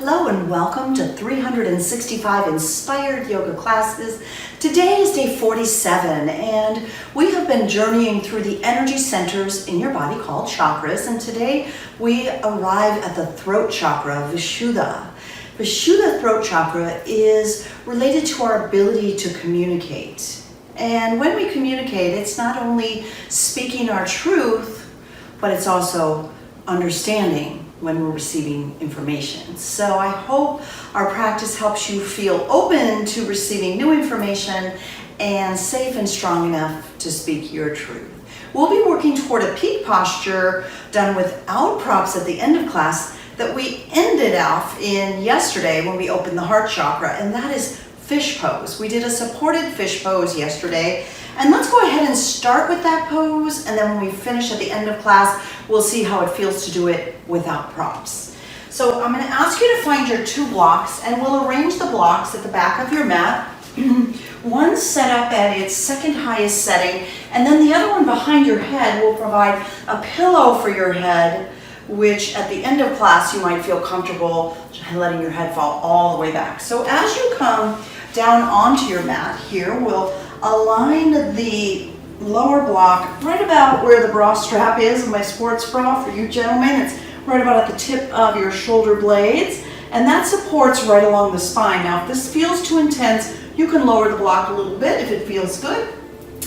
Hello and welcome to 365 Inspired Yoga Classes. Today is day 47 and we have been journeying through the energy centers in your body called chakras, and today we arrive at the throat chakra, Vishuddha. Vishuddha throat chakra is related to our ability to communicate. And when we communicate, it's not only speaking our truth, but it's also understanding when we're receiving information. So I hope our practice helps you feel open to receiving new information and safe and strong enough to speak your truth. We'll be working toward a peak posture done without props at the end of class that we ended off in yesterday when we opened the heart chakra, and that is fish pose. We did a supported fish pose yesterday, and let's go ahead and start with that pose, and then when we finish at the end of class, we'll see how it feels to do it without props. So I'm going to ask you to find your two blocks, and we'll arrange the blocks at the back of your mat. One set up at its second highest setting, and then the other one behind your head will provide a pillow for your head, which at the end of class you might feel comfortable letting your head fall all the way back. So as you come down onto your mat here, we'll align the lower block right about where the bra strap is, my sports bra for you gentlemen. It's right about at the tip of your shoulder blades, and that supports right along the spine. Now if this feels too intense, you can lower the block a little bit if it feels good.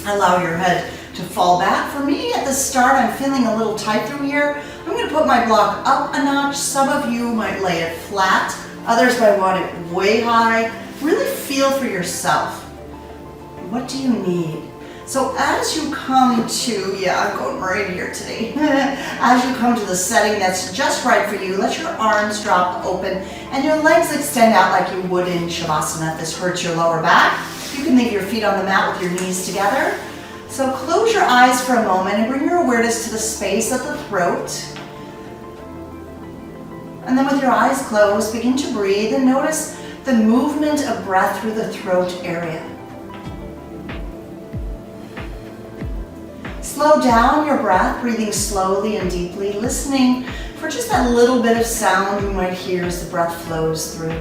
Allow your head to fall back. For me at the start, I'm feeling a little tight through here. I'm going to put my block up a notch. Some of you might lay it flat, others might want it way high. Really feel for yourself. What do you need? So as you come to, I'm going right here today. As you come to the setting that's just right for you, let your arms drop open and your legs extend out like you would in Shavasana if this hurts your lower back. You can leave your feet on the mat with your knees together. So close your eyes for a moment and bring your awareness to the space of the throat. And then with your eyes closed, begin to breathe and notice the movement of breath through the throat area. Slow down your breath, breathing slowly and deeply, listening for just that little bit of sound you might hear as the breath flows through.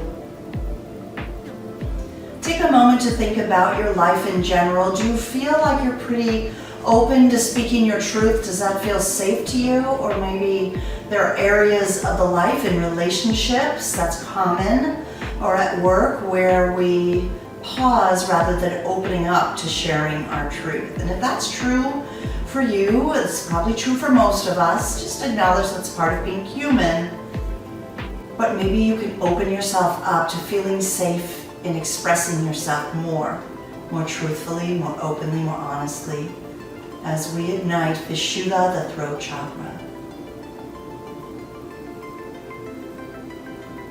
Take a moment to think about your life in general. Do you feel like you're pretty open to speaking your truth? Does that feel safe to you? Or maybe there are areas of the life in relationships that's common, or at work where we pause rather than opening up to sharing our truth. And if that's true for you, it's probably true for most of us. Just acknowledge that's part of being human. But maybe you can open yourself up to feeling safe in expressing yourself more truthfully, more openly, more honestly, as we ignite Vishuddha, the throat chakra.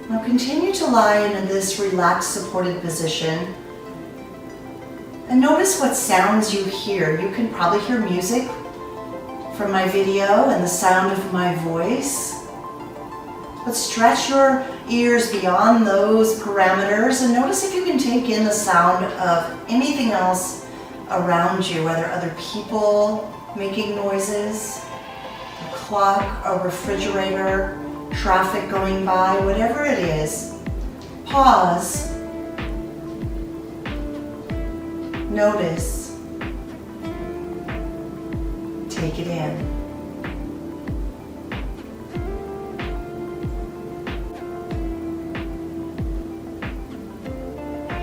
Now continue to lie in this relaxed, supported position. And notice what sounds you hear. You can probably hear music from my video and the sound of my voice. But stretch your ears beyond those parameters and notice if you can take in the sound of anything else around you, whether other people making noises, a clock, a refrigerator, traffic going by, whatever it is. Pause. Notice. Take it in.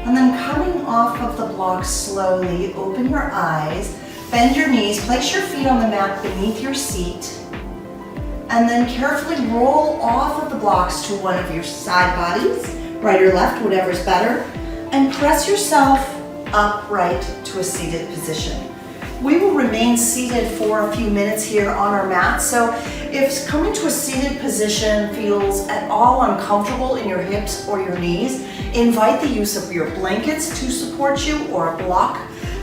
And then coming off of the block slowly, open your eyes, bend your knees, place your feet on the mat beneath your seat, and then carefully roll off of the blocks to one of your side bodies, right or left, whatever's better, and press yourself upright to a seated position. We will remain seated for a few minutes here on our mat, so if coming to a seated position feels at all uncomfortable in your hips or your knees, invite the use of your blankets to support you or a block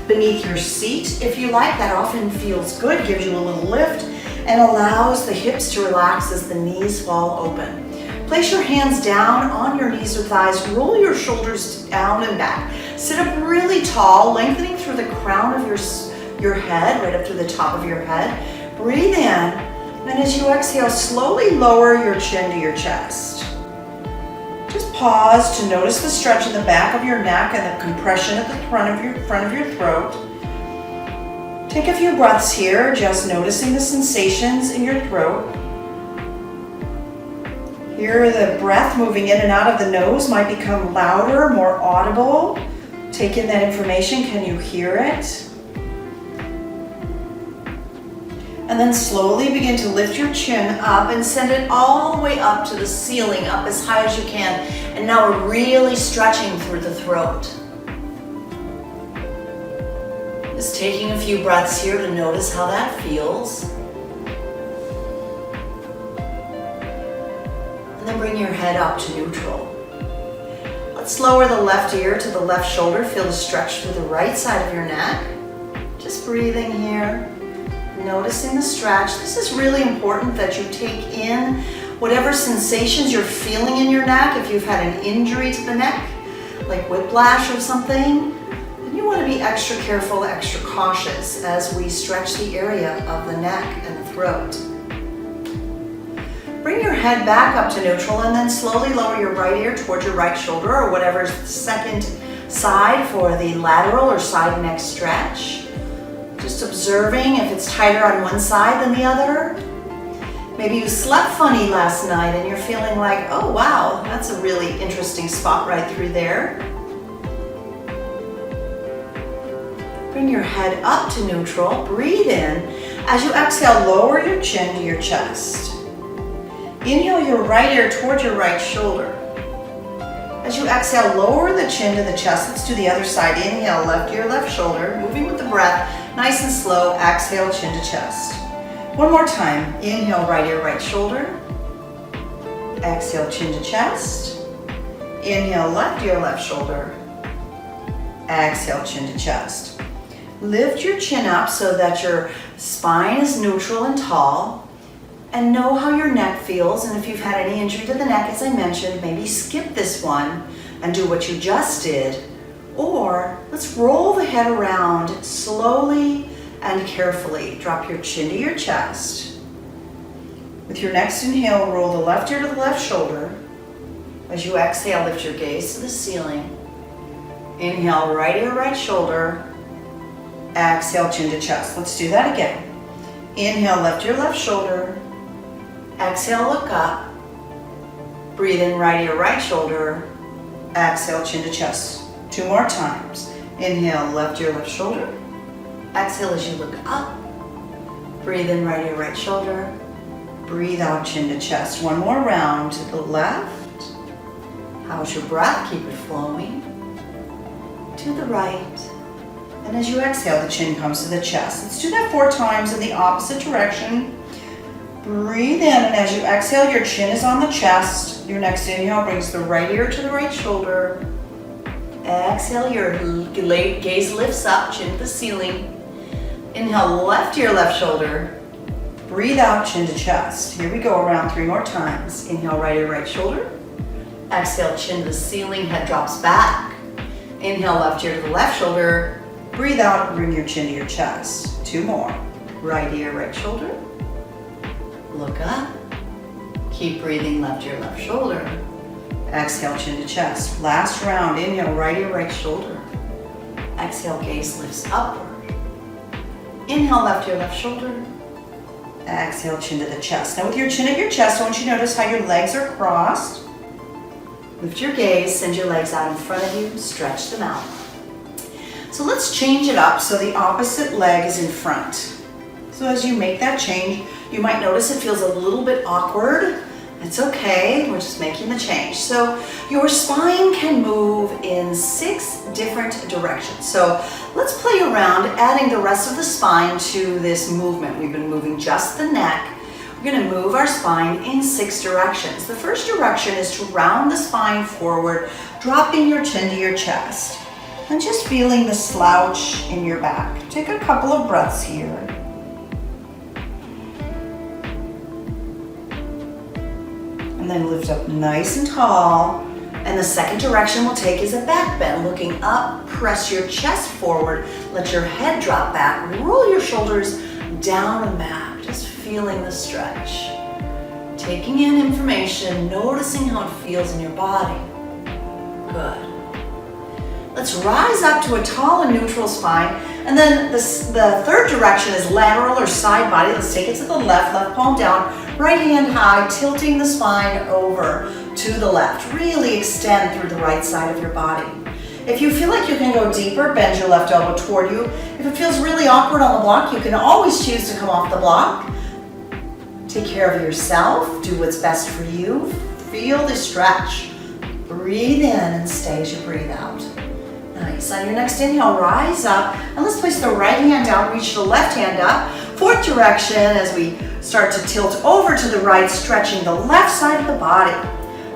beneath your seat. If you like, that often feels good, gives you a little lift, and allows the hips to relax as the knees fall open. Place your hands down on your knees or thighs, roll your shoulders down and back. Sit up really tall, lengthening through the crown of your head, right up to the top of your head. Breathe in, and as you exhale, slowly lower your chin to your chest. Just pause to notice the stretch in the back of your neck and the compression at the front of your throat. Take a few breaths here, just noticing the sensations in your throat. Here, the breath moving in and out of the nose might become louder, more audible. Take in that information. Can you hear it? And then slowly begin to lift your chin up and send it all the way up to the ceiling, up as high as you can. And now we're really stretching through the throat. Just taking a few breaths here to notice how that feels. And then bring your head up to neutral. Let's lower the left ear to the left shoulder. Feel the stretch through the right side of your neck. Just breathing here. Noticing the stretch. This is really important that you take in whatever sensations you're feeling in your neck. If you've had an injury to the neck, like whiplash or something, then you want to be extra careful, extra cautious as we stretch the area of the neck and the throat. Bring your head back up to neutral and then slowly lower your right ear towards your right shoulder or whatever's the second side for the lateral or side neck stretch. Just observing if it's tighter on one side than the other. Maybe you slept funny last night and you're feeling like, oh wow, that's a really interesting spot right through there. Bring your head up to neutral, breathe in. As you exhale, lower your chin to your chest. Inhale your right ear towards your right shoulder. As you exhale, lower the chin to the chest. Let's do the other side. Inhale, left ear, left shoulder, moving with the breath. Nice and slow, exhale, chin to chest. One more time. Inhale, right ear, right shoulder. Exhale, chin to chest. Inhale, left ear, left shoulder. Exhale, chin to chest. Lift your chin up so that your spine is neutral and tall. And know how your neck feels. And if you've had any injury to the neck, as I mentioned, maybe skip this one and do what you just did. Or let's roll the head around slowly and carefully. Drop your chin to your chest. With your next inhale, roll the left ear to the left shoulder. As you exhale, lift your gaze to the ceiling. Inhale, right ear, right shoulder. Exhale, chin to chest. Let's do that again. Inhale, left ear, left shoulder. Exhale, look up. Breathe in, right ear, right shoulder. Exhale, chin to chest. 2 more times. Inhale, left ear, left shoulder. Exhale as you look up. Breathe in, right ear, right shoulder. Breathe out, chin to chest. 1 more round to the left. How's your breath? Keep it flowing. To the right. And as you exhale, the chin comes to the chest. Let's do that 4 times in the opposite direction. Breathe in, and as you exhale, your chin is on the chest. Your next inhale brings the right ear to the right shoulder. Exhale, your gaze lifts up, chin to the ceiling. Inhale, left ear, left shoulder. Breathe out, chin to chest. Here we go, around 3 more times. Inhale, right ear, right shoulder. Exhale, chin to the ceiling, head drops back. Inhale, left ear to the left shoulder. Breathe out and bring your chin to your chest. 2 more. Right ear, right shoulder. Look up. Keep breathing, left ear, left shoulder. Exhale, chin to chest. Last round. Inhale, right ear, right shoulder. Exhale, gaze lifts upward. Inhale, left ear, left shoulder. Exhale, chin to the chest. Now with your chin at your chest, I want you to notice how your legs are crossed. Lift your gaze, send your legs out in front of you, stretch them out. So let's change it up so the opposite leg is in front. So as you make that change, you might notice it feels a little bit awkward. It's okay, we're just making the change. So your spine can move in 6 different directions. So let's play around adding the rest of the spine to this movement. We've been moving just the neck. We're going to move our spine in 6 directions. The first direction is to round the spine forward, dropping your chin to your chest, and just feeling the slouch in your back. Take a couple of breaths here. And then lift up nice and tall. And the second direction we'll take is a back bend. Looking up, press your chest forward, let your head drop back, roll your shoulders down and back, just feeling the stretch. Taking in information, noticing how it feels in your body. Good. Let's rise up to a tall and neutral spine. And then the third direction is lateral or side body. Let's take it to the left palm down, right hand high, tilting the spine over to the left. Really extend through the right side of your body. If you feel like you can go deeper, bend your left elbow toward you. If it feels really awkward on the block, you can always choose to come off the block. Take care of yourself. Do what's best for you. Feel the stretch. Breathe in and stay as you breathe out. Nice. On your next inhale, rise up. And let's place the right hand down, reach the left hand up. Fourth direction as we start to tilt over to the right, stretching the left side of the body.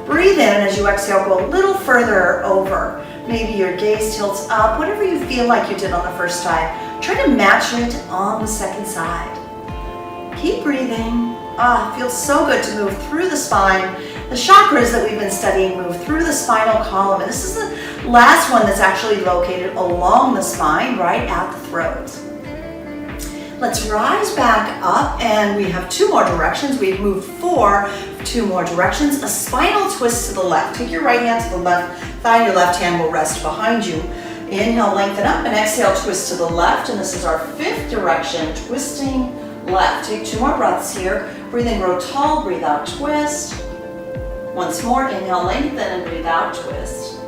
Breathe in as you exhale, go a little further over. Maybe your gaze tilts up, whatever you feel like you did on the first side. Try to match it on the second side. Keep breathing. It feels so good to move through the spine. The chakras that we've been studying move through the spinal column, and this is the last one that's actually located along the spine, right at the throat. Let's rise back up, and we have two more directions. We've moved two more directions. A spinal twist to the left. Take your right hand to the left thigh, your left hand will rest behind you. Inhale, lengthen up, and exhale, twist to the left, and this is our fifth direction, twisting left. Take two more breaths here. Breathe in, grow tall, breathe out, twist. Once more, inhale, lengthen, and breathe out, twist.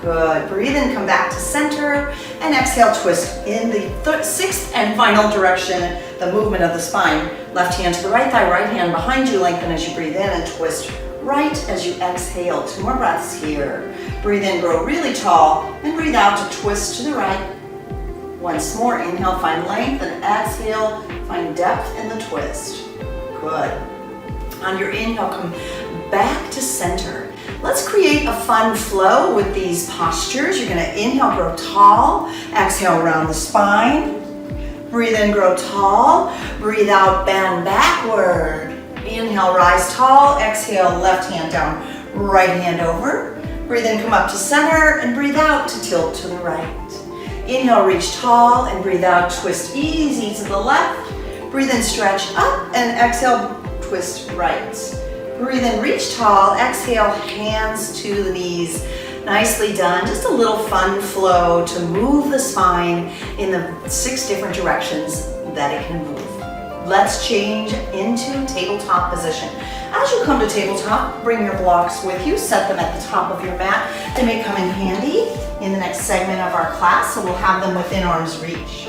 Good. Breathe in, come back to center, and exhale, twist in the sixth and final direction, the movement of the spine. Left hand to the right thigh, right hand behind you, lengthen as you breathe in, and twist right as you exhale. Two more breaths here. Breathe in, grow really tall, and breathe out to twist to the right. Once more, inhale, find length, and exhale, find depth in the twist. Good. On your inhale, come back to center. Let's create a fun flow with these postures. You're gonna inhale, grow tall. Exhale, round the spine. Breathe in, grow tall. Breathe out, bend backward. Inhale, rise tall. Exhale, left hand down, right hand over. Breathe in, come up to center, and breathe out to tilt to the right. Inhale, reach tall, and breathe out, twist easy to the left. Breathe in, stretch up, and exhale, twist right. Breathe in, reach tall, exhale, hands to the knees. Nicely done. Just a little fun flow to move the spine in the 6 different directions that it can move. Let's change into tabletop position. As you come to tabletop, bring your blocks with you, set them at the top of your mat. They may come in handy in the next segment of our class, so we'll have them within arm's reach.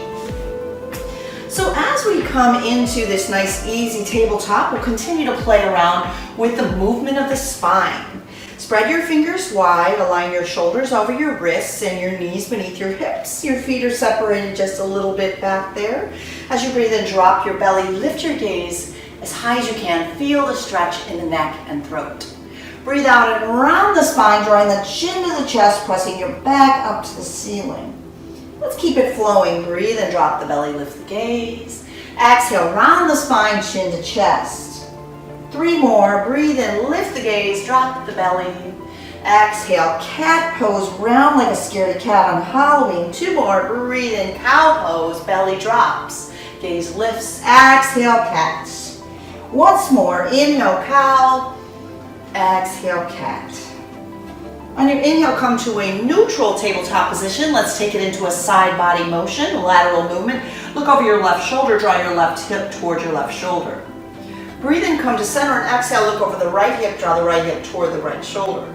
So as we come into this nice easy tabletop, we'll continue to play around with the movement of the spine. Spread your fingers wide, align your shoulders over your wrists and your knees beneath your hips. Your feet are separated just a little bit back there. As you breathe in, drop your belly, lift your gaze as high as you can. Feel the stretch in the neck and throat. Breathe out and round the spine, drawing the chin to the chest, pressing your back up to the ceiling. Let's keep it flowing. Breathe and drop the belly, lift the gaze. Exhale, round the spine, chin to chest. 3 more. Breathe in, lift the gaze, drop the belly. Exhale, cat pose, round like a scaredy cat on Halloween. 2 more. Breathe in, cow pose, belly drops. Gaze lifts. Exhale, cat. Once more. Inhale, cow. Exhale, cat. On your inhale, come to a neutral tabletop position. Let's take it into a side body motion, lateral movement. Look over your left shoulder, draw your left hip toward your left shoulder. Breathe in, come to center, and exhale, look over the right hip, draw the right hip toward the right shoulder.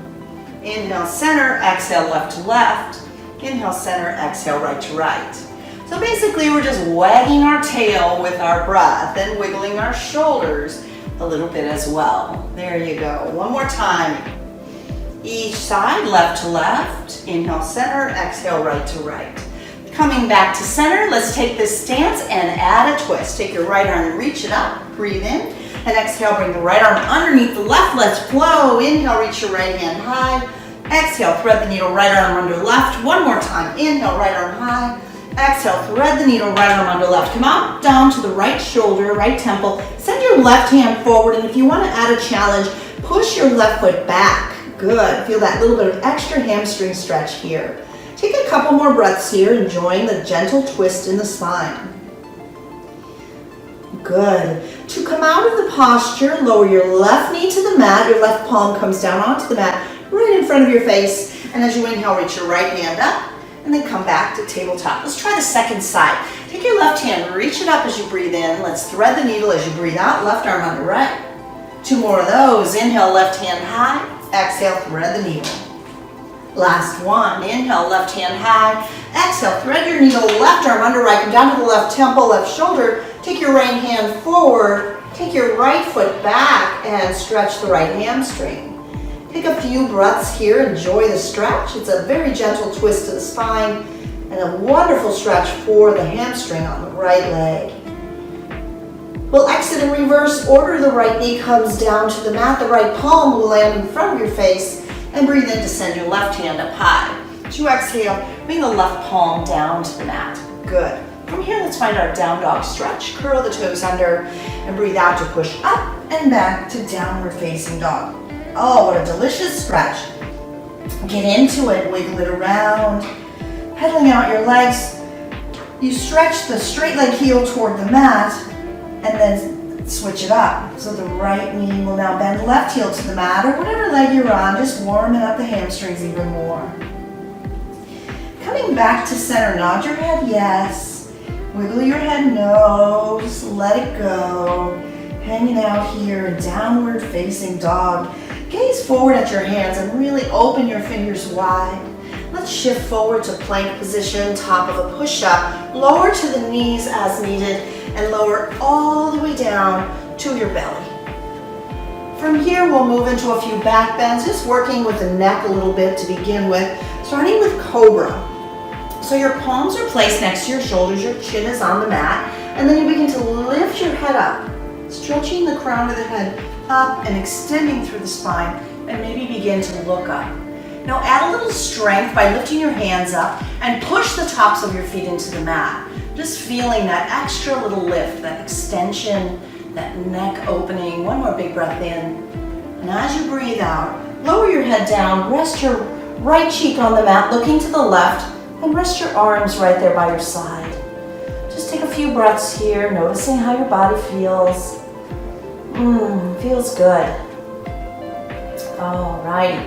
Inhale, center, exhale, left to left. Inhale, center, exhale, right to right. So basically, we're just wagging our tail with our breath and wiggling our shoulders a little bit as well. There you go. One more time. Each side, left to left. Inhale, center, exhale, right to right. Coming back to center, let's take this stance and add a twist. Take your right arm and reach it up. Breathe in. And exhale, bring the right arm underneath the left. Let's flow. Inhale, reach your right hand high. Exhale, thread the needle, right arm under left. One more time. Inhale, right arm high. Exhale, thread the needle, right arm under left. Come on down to the right shoulder, right temple. Send your left hand forward, and if you want to add a challenge, push your left foot back. Good. Feel that little bit of extra hamstring stretch here. Take a couple more breaths here, enjoying the gentle twist in the spine. Good. To come out of the posture, lower your left knee to the mat. Your left palm comes down onto the mat right in front of your face. And as you inhale, reach your right hand up and then come back to tabletop. Let's try the second side. Take your left hand, reach it up as you breathe in. Let's thread the needle as you breathe out. Left arm under right. 2 more of those. Inhale, left hand high. Exhale, thread the needle. Last one. Inhale, left hand high. Exhale, thread your needle. Left arm under right. Come down to the left temple, left shoulder. Take your right hand forward. Take your right foot back and stretch the right hamstring. Take a few breaths here. Enjoy the stretch. It's a very gentle twist to the spine and a wonderful stretch for the hamstring on the right leg. We'll exit in reverse order. The right knee comes down to the mat. The right palm will land in front of your face. And breathe in to send your left hand up high. As you exhale, bring the left palm down to the mat. Good. From here, let's find our down dog stretch. Curl the toes under and breathe out to push up and back to downward facing dog. Oh, what a delicious stretch. Get into it, wiggle it around, pedaling out your legs. You stretch the straight leg heel toward the mat and then switch it up. So the right knee will now bend left heel to the mat or whatever leg you're on, just warming up the hamstrings even more. Coming back to center, nod your head yes, wiggle your head no, just let it go. Hanging out here in downward facing dog. Gaze forward at your hands and really open your fingers wide. Let's shift forward to plank position, top of a push-up. Lower to the knees as needed and lower all the way down to your belly. From here, we'll move into a few back bends, just working with the neck a little bit to begin with, starting with Cobra. So your palms are placed next to your shoulders, your chin is on the mat, and then you begin to lift your head up, stretching the crown of the head up and extending through the spine, and maybe begin to look up. Now add a little strength by lifting your hands up and push the tops of your feet into the mat. Just feeling that extra little lift, that extension, that neck opening. One more big breath in. And as you breathe out, lower your head down, rest your right cheek on the mat, looking to the left, and rest your arms right there by your side. Just take a few breaths here, noticing how your body feels. Feels good. All right.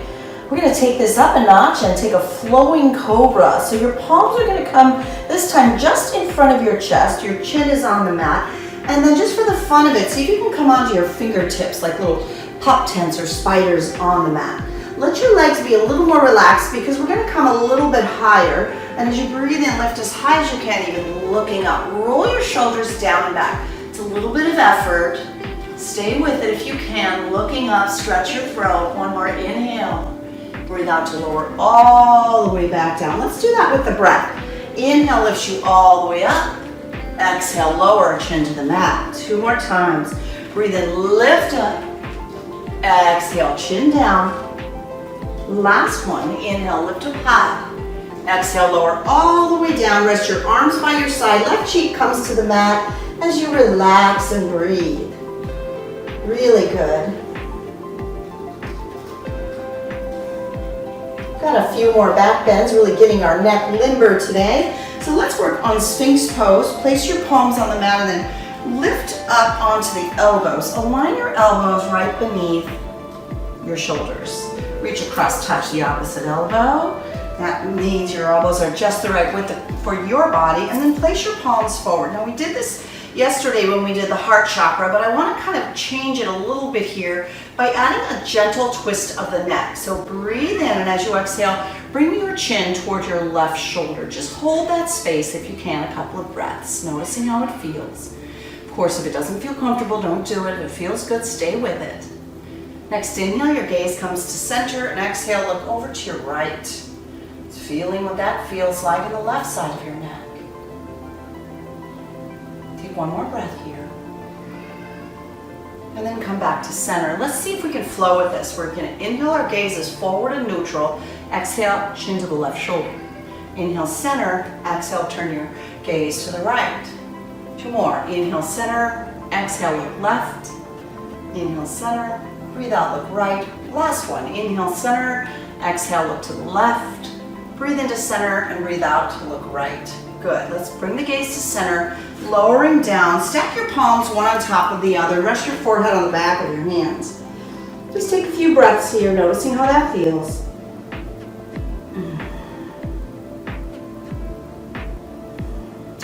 We're going to take this up a notch and take a flowing cobra. So your palms are going to come this time just in front of your chest. Your chin is on the mat. And then just for the fun of it, see if you can come onto your fingertips like little pop tents or spiders on the mat. Let your legs be a little more relaxed because we're going to come a little bit higher. And as you breathe in, lift as high as you can, even looking up. Roll your shoulders down and back. It's a little bit of effort. Stay with it if you can. Looking up, stretch your throat. One more inhale. Breathe out to lower all the way back down. Let's do that with the breath. Inhale lifts you all the way up. Exhale, lower chin to the mat. 2 more times. Breathe in, lift up. Exhale, chin down. Last one. Inhale, lift up high. Exhale, lower all the way down. Rest your arms by your side. Left cheek comes to the mat as you relax and breathe. Really good. Got a few more back bends, really getting our neck limber today. So let's work on Sphinx pose. Place your palms on the mat and then lift up onto the elbows. Align your elbows right beneath your shoulders. Reach across, touch the opposite elbow. That means your elbows are just the right width for your body. And then place your palms forward. Now we did this yesterday when we did the heart chakra, but I want to kind of change it a little bit here by adding a gentle twist of the neck. So breathe in, and as you exhale, bring your chin toward your left shoulder. Just hold that space if you can, a couple of breaths, noticing how it feels. Of course, if it doesn't feel comfortable, don't do it. If it feels good, stay with it. Next inhale, your gaze comes to center, and exhale, look over to your right. It's feeling what that feels like in the left side of your neck. Take one more breath here. And then come back to center. Let's see if we can flow with this. We're going to inhale, our gaze is forward and neutral. Exhale, chin to the left shoulder. Inhale, center. Exhale, turn your gaze to the right. 2 more. Inhale, center. Exhale, look left. Inhale, center. Breathe out, look right. Last one. Inhale, center. Exhale, look to the left. Breathe into center and breathe out to look right. Good. Let's bring the gaze to center, lowering down. Stack your palms one on top of the other. Rest your forehead on the back of your hands. Just take a few breaths here, noticing how that feels.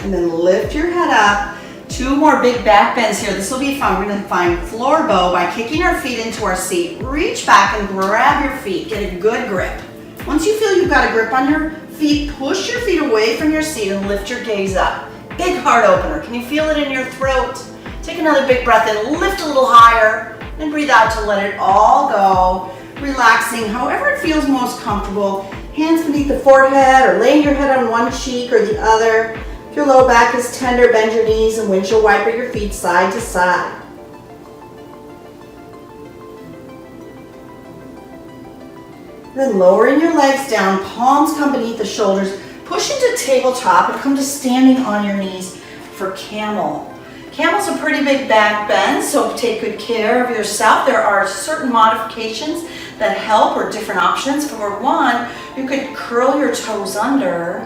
And then lift your head up. 2 more big back bends here. This will be fun. We're going to find floor bow by kicking our feet into our seat. Reach back and grab your feet. Get a good grip. Once you feel you've got a grip on your feet, push your feet away from your seat and lift your gaze up. Big heart opener. Can you feel it in your throat? Take another big breath in. Lift a little higher and breathe out to let it all go. Relaxing however it feels most comfortable. Hands beneath the forehead or laying your head on one cheek or the other. If your low back is tender, bend your knees and windshield wiper your feet side to side. Then lowering your legs down, palms come beneath the shoulders. Push into tabletop and come to standing on your knees for camel. Camel's a pretty big back bend, so take good care of yourself. There are certain modifications that help or different options. For one, you could curl your toes under,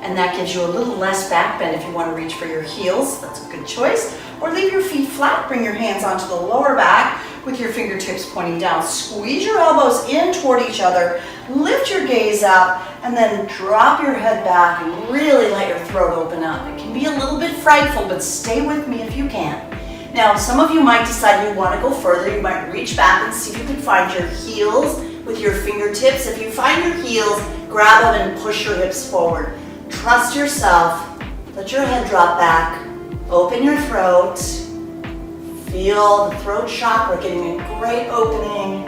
and that gives you a little less back bend if you want to reach for your heels. That's a good choice. Or leave your feet flat, bring your hands onto the lower back with your fingertips pointing down. Squeeze your elbows in toward each other, lift your gaze up, and then drop your head back and really let your throat open up. It can be a little bit frightful, but stay with me if you can. Now, some of you might decide you want to go further. You might reach back and see if you can find your heels with your fingertips. If you find your heels, grab them and push your hips forward. Trust yourself. Let your head drop back. Open your throat. Feel the throat chakra getting a great opening.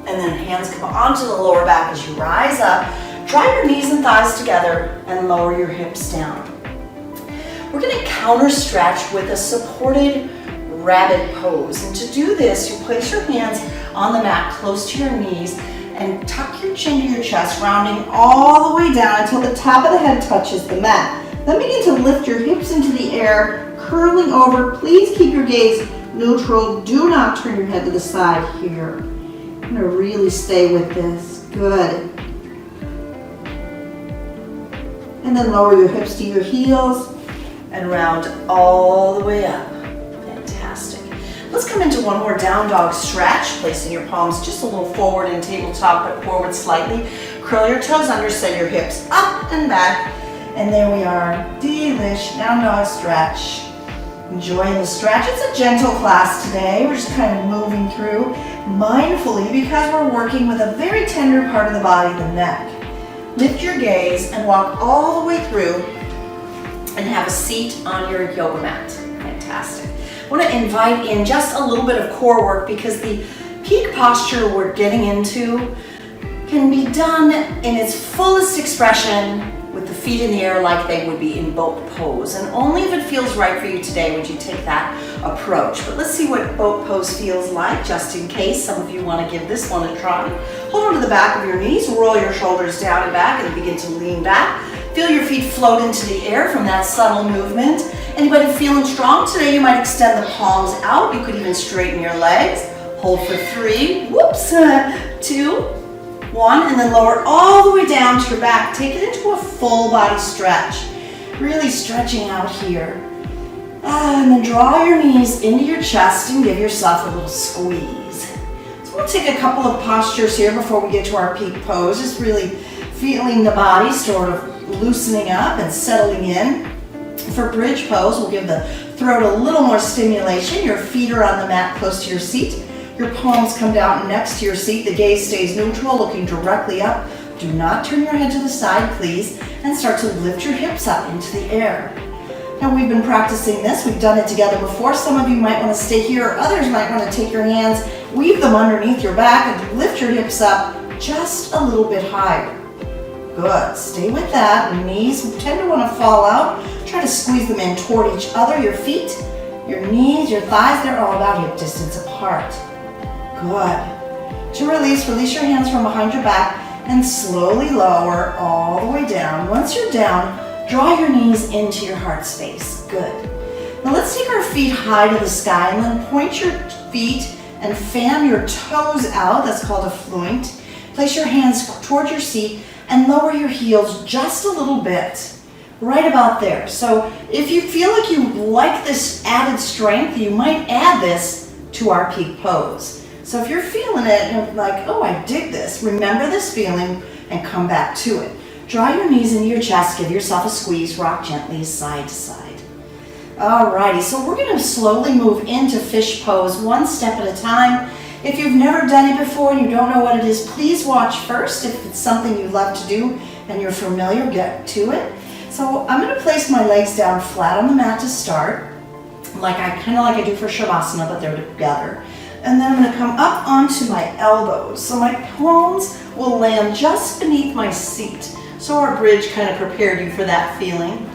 And then hands come onto the lower back as you rise up. Drive your knees and thighs together and lower your hips down. We're going to counter stretch with a supported rabbit pose. And to do this, you place your hands on the mat close to your knees and tuck your chin to your chest, rounding all the way down until the top of the head touches the mat. Then begin to lift your hips into the air, curling over. Please keep your gaze neutral. Do not turn your head to the side here. I'm going to really stay with this. Good. And then lower your hips to your heels and round all the way up. Fantastic. Let's come into one more down dog stretch, placing your palms just a little forward in tabletop, but forward slightly. Curl your toes under, send your hips up and back. And there we are. Delish, down dog stretch. Enjoying the stretch. It's a gentle class today. We're just kind of moving through mindfully because we're working with a very tender part of the body, the neck. Lift your gaze and walk all the way through and have a seat on your yoga mat. Fantastic. I want to invite in just a little bit of core work because the peak posture we're getting into can be done in its fullest expression with the feet in the air like they would be in boat pose. And only if it feels right for you today would you take that approach. But let's see what boat pose feels like, just in case some of you want to give this one a try. Hold on to the back of your knees, roll your shoulders down and back and begin to lean back. Feel your feet float into the air from that subtle movement. Anybody feeling strong today? You might extend the palms out. You could even straighten your legs. Hold for 3, 2, 1, and then lower all the way down to your back. Take it into a full body stretch. Really stretching out here. And then draw your knees into your chest and give yourself a little squeeze. So we'll take a couple of postures here before we get to our peak pose. Just really feeling the body sort of loosening up and settling in. For bridge pose, we'll give the throat a little more stimulation. Your feet are on the mat close to your seat. Your palms come down next to your seat. The gaze stays neutral, looking directly up. Do not turn your head to the side, please, and start to lift your hips up into the air. Now, we've been practicing this. We've done it together before. Some of you might want to stay here. Others might want to take your hands, weave them underneath your back, and lift your hips up just a little bit higher. Good. Stay with that. Knees tend to want to fall out. Try to squeeze them in toward each other. Your feet, your knees, your thighs, they're all about hip distance apart. Good. To release your hands from behind your back and slowly lower all the way down. Once you're down, draw your knees into your heart space. Good. Now let's take our feet high to the sky and then point your feet and fan your toes out. That's called a floint. Place your hands toward your seat and lower your heels just a little bit. right about there. So if you feel like you like this added strength, you might add this to our peak pose. So if you're feeling it and like, oh, I dig this, remember this feeling and come back to it. Draw your knees into your chest, give yourself a squeeze, rock gently side to side. Alrighty, so we're going to slowly move into fish pose one step at a time. If you've never done it before and you don't know what it is, please watch first. If it's something you love to do and you're familiar, get to it. So I'm going to place my legs down flat on the mat to start, kind of like I do for Shavasana, but they're together. And then I'm going to come up onto my elbows. So my palms will land just beneath my seat. So our bridge kind of prepared you for that feeling.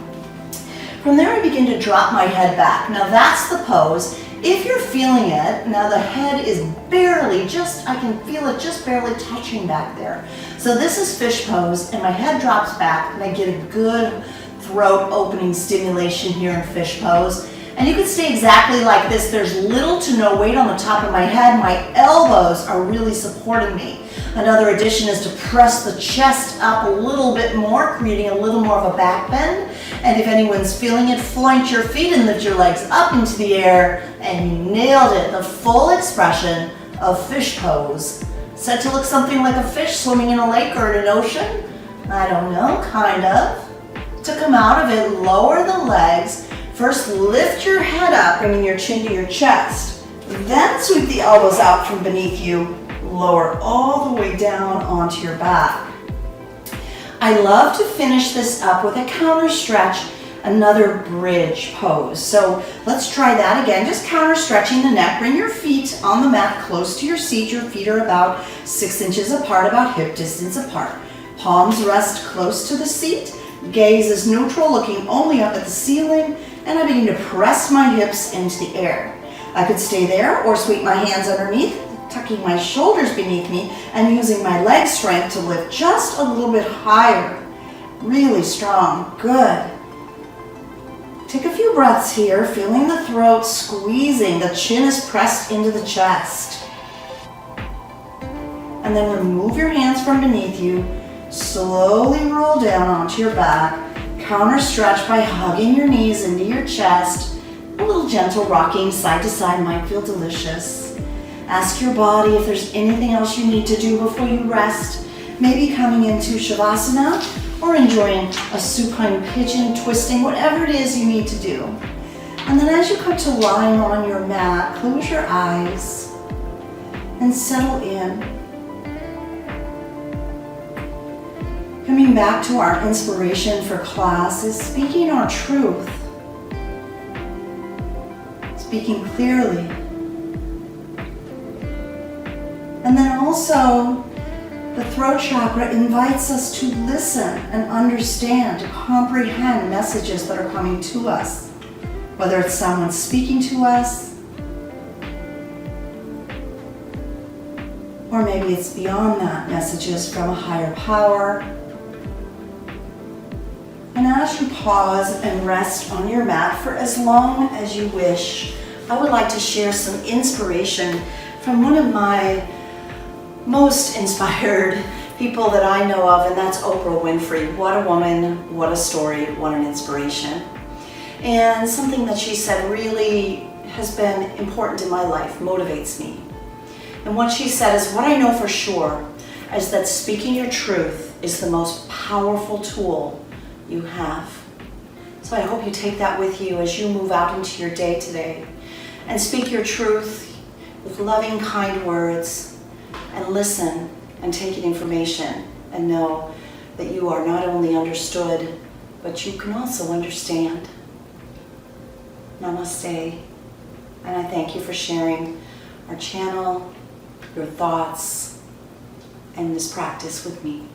From there, I begin to drop my head back. Now that's the pose. If you're feeling it, now the head is barely, I can feel it just barely touching back there. So this is fish pose, and my head drops back, and I get a good throat opening stimulation here in fish pose. And you can stay exactly like this. There's little to no weight on the top of my head. My elbows are really supporting me. Another addition is to press the chest up a little bit more, creating a little more of a back bend. And if anyone's feeling it, flaunt your feet and lift your legs up into the air, and you nailed it. The full expression of fish pose. Said to look something like a fish swimming in a lake or in an ocean? I don't know, kind of. To come out of it, lower the legs. First, lift your head up, bringing your chin to your chest. Then sweep the elbows out from beneath you. Lower all the way down onto your back. I love to finish this up with a counter stretch, another bridge pose. So let's try that again. Just counter stretching the neck. Bring your feet on the mat close to your seat. Your feet are about 6 inches apart, about hip distance apart. Palms rest close to the seat. Gaze is neutral, looking only up at the ceiling. And I begin to press my hips into the air. I could stay there or sweep my hands underneath, tucking my shoulders beneath me and using my leg strength to lift just a little bit higher. Really strong. Good. Take a few breaths here, feeling the throat squeezing. The chin is pressed into the chest. And then remove your hands from beneath you. Slowly roll down onto your back. Counter stretch by hugging your knees into your chest. A little gentle rocking side to side might feel delicious. Ask your body if there's anything else you need to do before you rest. Maybe coming into Shavasana or enjoying a supine pigeon, twisting, whatever it is you need to do. And then as you come to lying on your mat, close your eyes and settle in. Coming back to our inspiration for class is speaking our truth. Speaking clearly. And then also, the throat chakra invites us to listen and understand, to comprehend messages that are coming to us. Whether it's someone speaking to us, or maybe it's beyond that, messages from a higher power. And as you pause and rest on your mat for as long as you wish, I would like to share some inspiration from one of my most inspired people that I know of, and that's Oprah Winfrey. What a woman, what a story, what an inspiration. And something that she said really has been important in my life, motivates me. And what she said is, what I know for sure is that speaking your truth is the most powerful tool you have. So I hope you take that with you as you move out into your day today and speak your truth with loving, kind words, and listen and take in information and know that you are not only understood, but you can also understand. Namaste. And I thank you for sharing our channel, your thoughts, and this practice with me.